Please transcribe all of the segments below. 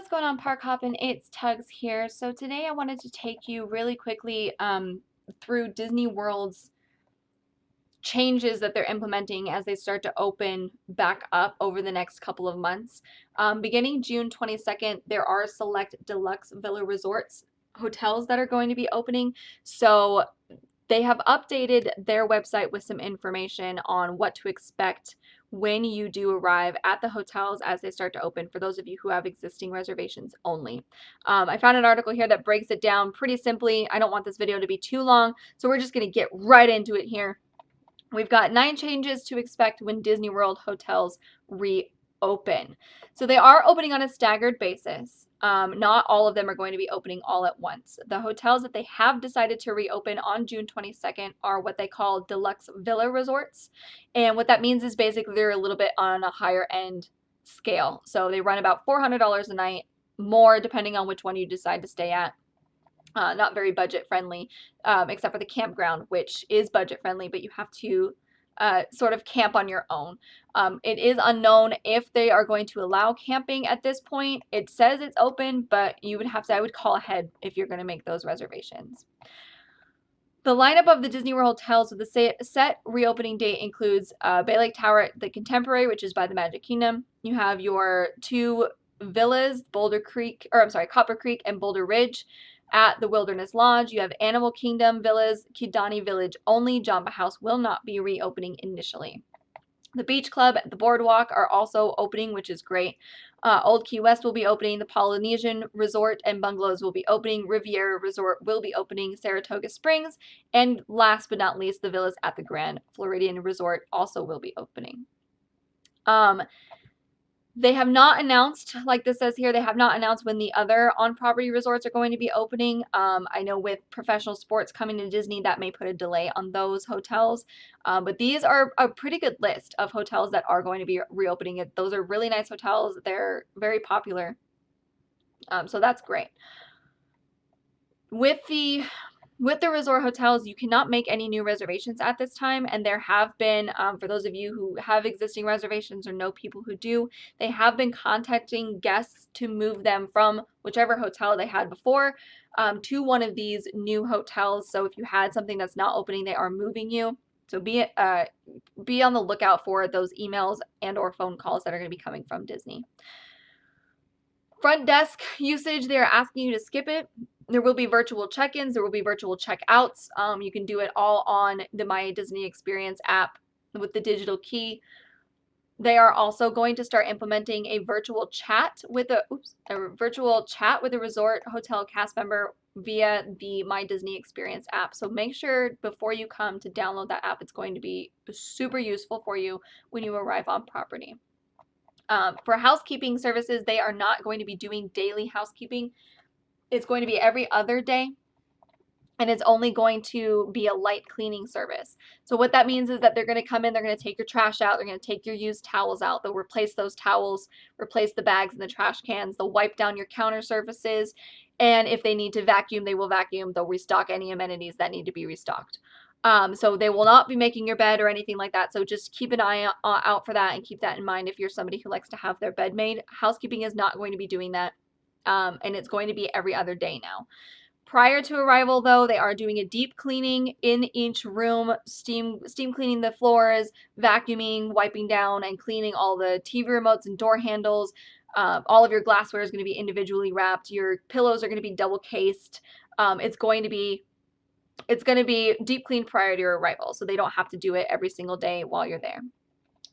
what's going on, Park Hoppin? It's Tugs here. So today I wanted to take you really quickly through Disney World's changes that they're implementing as they start to open back up over the next couple of months. Beginning June 22nd, there are select deluxe villa resorts hotels that are going to be opening. So they have updated their website with some information on what to expect when you do arrive at the hotels as they start to open, for those of you who have existing reservations only. I found an article here that breaks it down pretty simply. I don't want this video to be too long, so we're just going to get right into it here. We've got 9 changes to expect when Disney World hotels reopen. So they are opening on a staggered basis. Not all of them are going to be opening all at once. The hotels that they have decided to reopen on June 22nd are what they call deluxe villa resorts. And what that means is basically they're a little bit on a higher end scale. So they run about $400 a night, more depending on which one you decide to stay at. Not very budget friendly, except for the campground, which is budget friendly, but you have to sort of camp on your own. It is unknown if they are going to allow camping at this point. It says it's open, but you would have to, I would call ahead if you're going to make those reservations. The lineup of the Disney World hotels with the set reopening date includes Bay Lake Tower at the Contemporary, which is by the Magic Kingdom. You have your 2 villas, Copper Creek and Boulder Ridge. At the Wilderness Lodge, you have Animal Kingdom Villas, Kidani Village only. Jamba House will not be reopening initially. The Beach Club at the Boardwalk are also opening, which is great. Old Key West will be opening. The Polynesian Resort and Bungalows will be opening. Riviera Resort will be opening. Saratoga Springs. And last but not least, the villas at the Grand Floridian Resort also will be opening. They have not announced, like this says here, they have not announced when the other on-property resorts are going to be opening. I know with professional sports coming to Disney, that may put a delay on those hotels. But these are a pretty good list of hotels that are going to be reopening. Those are really nice hotels. They're very popular. So that's great. With the resort hotels, you cannot make any new reservations at this time, and there have been, for those of you who have existing reservations or know people who do, they have been contacting guests to move them from whichever hotel they had before to one of these new hotels. So if you had something that's not opening, they are moving you. So be on the lookout for those emails and or phone calls that are going to be coming from Disney. Front desk usage, they're asking you to skip it. There will be virtual check-ins. There will be virtual check-outs. You can do it all on the My Disney Experience app with the digital key. They are also going to start implementing a virtual chat with a resort hotel cast member via the My Disney Experience app. So make sure before you come to download that app. It's going to be super useful for you when you arrive on property. For housekeeping services, they are not going to be doing daily housekeeping. It's going to be every other day, and it's only going to be a light cleaning service. So what that means is that they're going to come in, they're going to take your trash out, they're going to take your used towels out, they'll replace those towels, replace the bags and the trash cans, they'll wipe down your counter surfaces, and if they need to vacuum, they will vacuum. They'll restock any amenities that need to be restocked. So they will not be making your bed or anything like that. So just keep an eye out for that and keep that in mind if you're somebody who likes to have their bed made. Housekeeping is not going to be doing that. And it's going to be every other day now. Prior to arrival, though, they are doing a deep cleaning in each room, steam cleaning the floors, vacuuming, wiping down, and cleaning all the TV remotes and door handles. All of your glassware is going to be individually wrapped. Your pillows are going to be double cased. It's going to be deep clean prior to your arrival, so they don't have to do it every single day while you're there.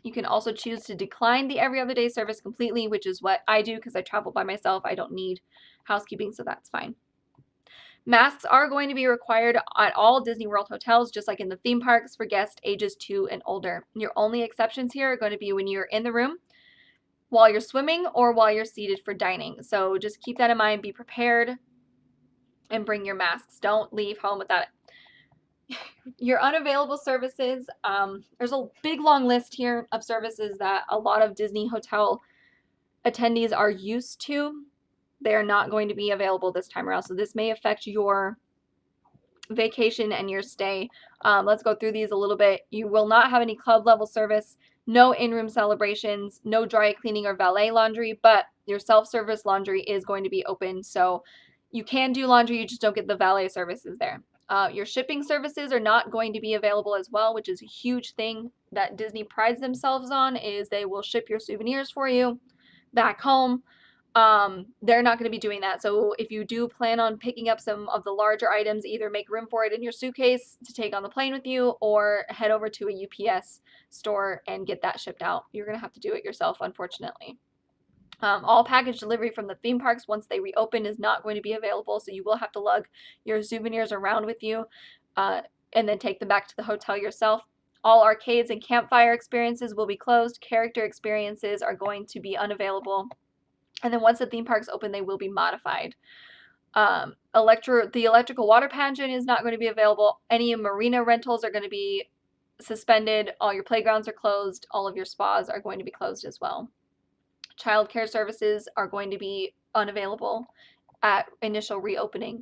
You can also choose to decline the every other day service completely, which is what I do because I travel by myself. I don't need housekeeping, so that's fine. Masks are going to be required at all Disney World hotels, just like in the theme parks, for guests ages 2 and older. Your only exceptions here are going to be when you're in the room, while you're swimming, or while you're seated for dining. So just keep that in mind, be prepared, and bring your masks. Don't leave home without it. Your unavailable services, there's a big long list here of services that a lot of Disney hotel attendees are used to. They are not going to be available this time around, so this may affect your vacation and your stay. Let's go through these a little bit. You will not have any club level service, no in-room celebrations, no dry cleaning or valet laundry, but Your self-service laundry is going to be open, so you can do laundry, you just don't get the valet services there. Your shipping services are not going to be available as well, which is a huge thing that Disney prides themselves on, is they will ship your souvenirs for you back home. They're not going to be doing that. So if you do plan on picking up some of the larger items, either make room for it in your suitcase to take on the plane with you, or head over to a UPS store and get that shipped out. You're going to have to do it yourself, unfortunately. All package delivery from the theme parks once they reopen is not going to be available, so you will have to lug your souvenirs around with you and then take them back to the hotel yourself. All arcades and campfire experiences will be closed. Character experiences are going to be unavailable. And then once the theme parks open, they will be modified. The electrical water pageant is not going to be available. Any marina rentals are going to be suspended. All your playgrounds are closed. All of your spas are going to be closed as well. Child care services are going to be unavailable at initial reopening.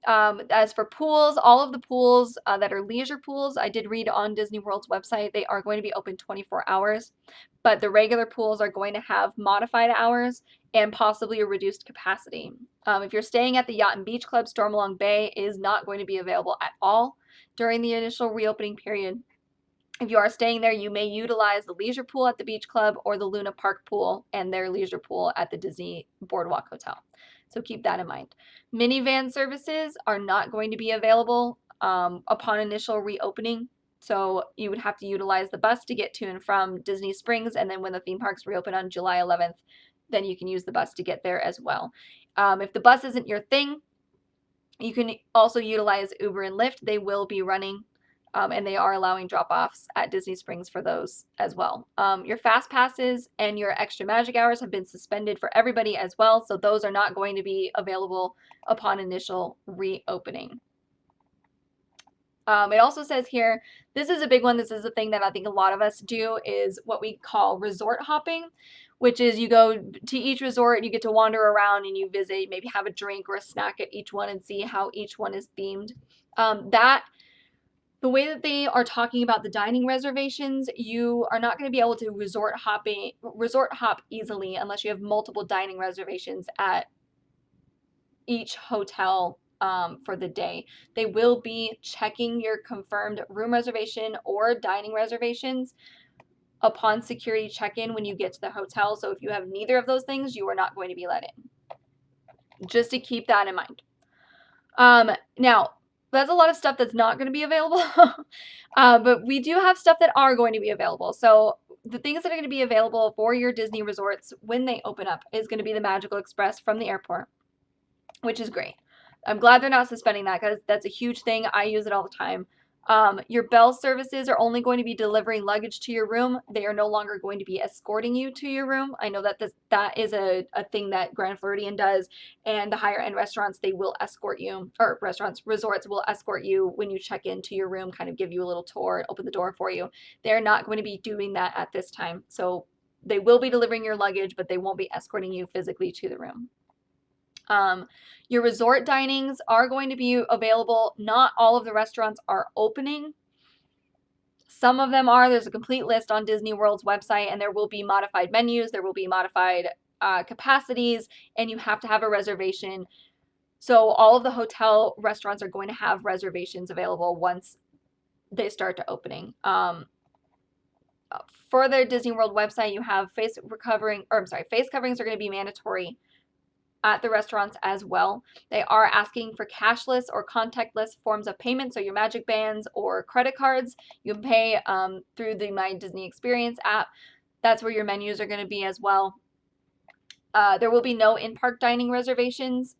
As for pools, all of the pools that are leisure pools, I did read on Disney World's website, they are going to be open 24 hours, but the regular pools are going to have modified hours and possibly a reduced capacity. If you're staying at the Yacht and Beach Club, Stormalong Bay is not going to be available at all during the initial reopening period. If you are staying there, you may utilize the leisure pool at the beach club or the Luna Park pool and their leisure pool at the Disney Boardwalk Hotel. So keep that in mind. Minivan services are not going to be available upon initial reopening. So you would have to utilize the bus to get to and from Disney Springs. And then when the theme parks reopen on July 11th, then you can use the bus to get there as well. If the bus isn't your thing, you can also utilize Uber and Lyft. They will be running and they are allowing drop-offs at Disney Springs for those as well. Your fast passes and your extra magic hours have been suspended for everybody as well, so those are not going to be available upon initial reopening. It also says here, this is a big one, this is a thing that I think a lot of us do, is what we call resort hopping, which is you go to each resort and you get to wander around and you visit, maybe have a drink or a snack at each one and see how each one is themed. The way that they are talking about the dining reservations, you are not going to be able to resort hop easily unless you have multiple dining reservations at each hotel for the day. They will be checking your confirmed room reservation or dining reservations upon security check-in when you get to the hotel. So if you have neither of those things, you are not going to be let in. Just to keep that in mind. Now, that's a lot of stuff that's not going to be available, but we do have stuff that are going to be available. So the things that are going to be available for your Disney resorts when they open up is going to be the Magical Express from the airport, which is great. I'm glad they're not suspending that because that's a huge thing. I use it all the time. Your Bell services are only going to be delivering luggage to your room. They are no longer going to be escorting you to your room. I know that that is a thing that Grand Floridian does, and the higher end restaurants, they will escort you, or resorts will escort you when you check into your room, kind of give you a little tour, open the door for you. They're not going to be doing that at this time. So they will be delivering your luggage, but they won't be escorting you physically to the room. Your resort dinings are going to be available. Not all of the restaurants are opening. Some of them are. There's a complete list on Disney World's website, and there will be modified menus. There will be modified capacities, and you have to have a reservation. So all of the hotel restaurants are going to have reservations available once they start to opening. For the Disney World website, you have face coverings are going to be mandatory at the restaurants as well. They are asking for cashless or contactless forms of payment, so your Magic Bands or credit cards. You can pay through the My Disney Experience app. That's where your menus are going to be as well. There will be no in-park dining reservations,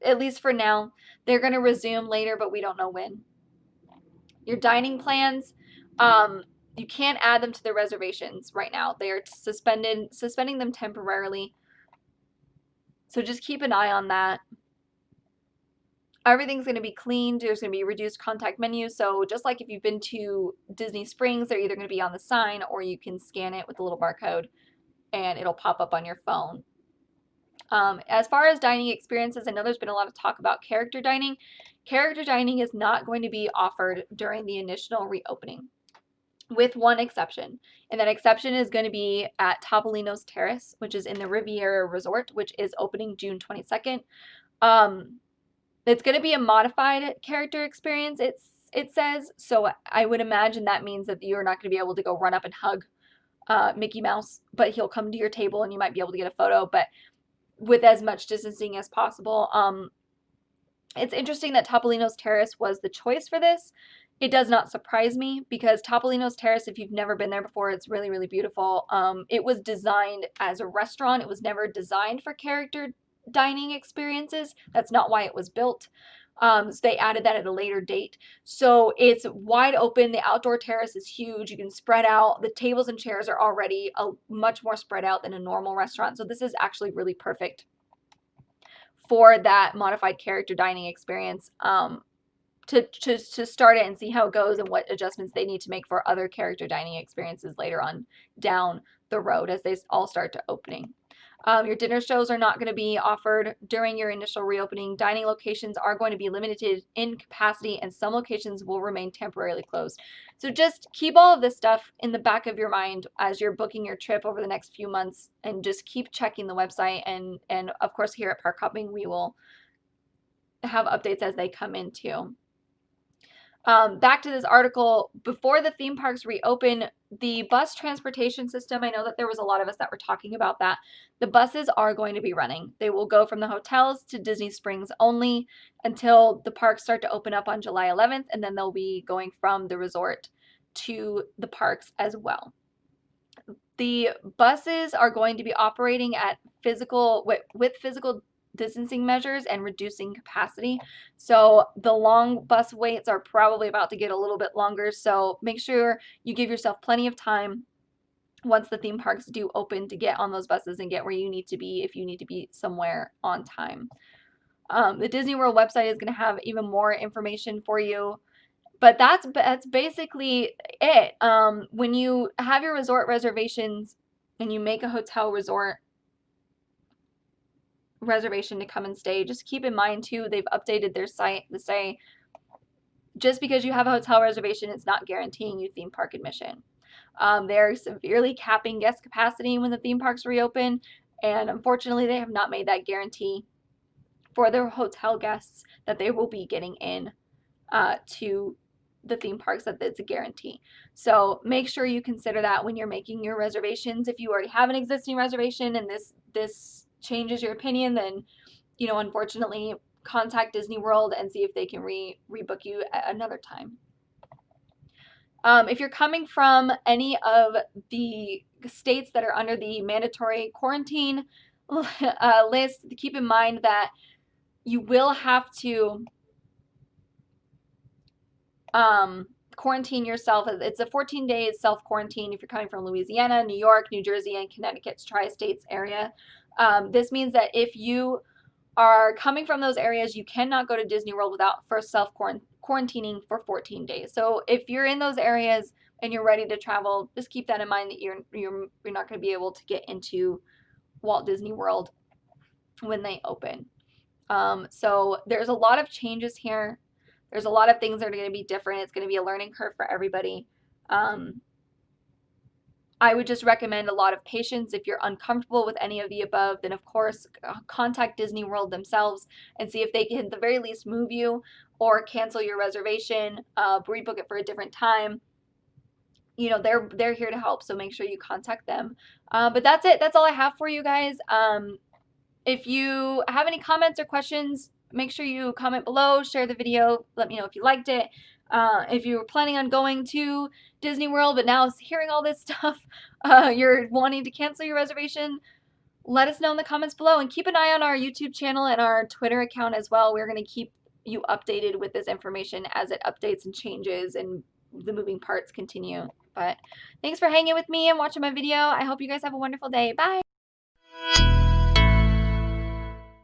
at least for now. They're going to resume later, but we don't know when. Your dining plans, you can't add them to the reservations right now. They are suspending them temporarily. So just keep an eye on that. Everything's going to be cleaned. There's going to be reduced contact menus. So just like if you've been to Disney Springs, they're either going to be on the sign or you can scan it with a little barcode and it'll pop up on your phone. As far as dining experiences, I know there's been a lot of talk about character dining. Character dining is not going to be offered during the initial reopening. with one exception. And that exception is going to be at Topolino's Terrace, which is in the Riviera Resort, which is opening June 22nd. It's going to be a modified character experience, it says. So I would imagine that means that you're not going to be able to go run up and hug Mickey Mouse, but he'll come to your table and you might be able to get a photo, but with as much distancing as possible. It's interesting that Topolino's Terrace was the choice for this. It does not surprise me because Topolino's Terrace, if you've never been there before, it's really, really beautiful. It was designed as a restaurant. It was never designed for character dining experiences. That's not why it was built. So they added that at a later date. So it's wide open. The outdoor terrace is huge. You can spread out. The tables and chairs are already much more spread out than a normal restaurant. So this is actually really perfect for that modified character dining experience, to start it and see how it goes and what adjustments they need to make for other character dining experiences later on down the road as they all start to opening. Your dinner shows are not going to be offered during your initial reopening. Dining locations are going to be limited in capacity and some locations will remain temporarily closed. So just keep all of this stuff in the back of your mind as you're booking your trip over the next few months, and just keep checking the website. And of course, here at Park Hopping, we will have updates as they come in too. Back to this article, before the theme parks reopen, the bus transportation system, I know that there was a lot of us that were talking about that. The buses are going to be running. They will go from the hotels to Disney Springs only until the parks start to open up on July 11th, and then they'll be going from the resort to the parks as well. The buses are going to be operating at with physical distancing measures and reducing capacity. So the long bus waits are probably about to get a little bit longer. So make sure you give yourself plenty of time once the theme parks do open to get on those buses and get where you need to be if you need to be somewhere on time. The Disney World website is going to have even more information for you. But that's basically it. When you have your resort reservations and you make a hotel resort reservation to come and stay, just keep in mind too, they've updated their site to say just because you have a hotel reservation, it's not guaranteeing you theme park admission. They're severely capping guest capacity when the theme parks reopen, and unfortunately they have not made that guarantee for their hotel guests that they will be getting in to the theme parks, that it's a guarantee. So make sure you consider that when you're making your reservations. If you already have an existing reservation and this changes your opinion, then unfortunately contact Disney World and see if they can rebook you at another time. If you're coming from any of the states that are under the mandatory quarantine list, keep in mind that you will have to quarantine yourself. It's a 14 days self-quarantine if you're coming from Louisiana, New York, New Jersey, and Connecticut's tri-states area. This means that if you are coming from those areas, you cannot go to Disney World without first self-quarantining for 14 days. So if you're in those areas and you're ready to travel, just keep that in mind, that you're not going to be able to get into Walt Disney World when they open. So there's a lot of changes here. There's a lot of things that are going to be different. It's going to be a learning curve for everybody. I would just recommend a lot of patience. If you're uncomfortable with any of the above, then of course contact Disney World themselves and see if they can at the very least move you or cancel your reservation, rebook it for a different time. They're here to help, so make sure you contact them. But that's it. That's all I have for you guys. If you have any comments or questions, make sure you comment below, share the video, let me know if you liked it. If you were planning on going to Disney World, but now hearing all this stuff, you're wanting to cancel your reservation, let us know in the comments below, and keep an eye on our YouTube channel and our Twitter account as well. We're going to keep you updated with this information as it updates and changes and the moving parts continue. But thanks for hanging with me and watching my video. I hope you guys have a wonderful day. Bye!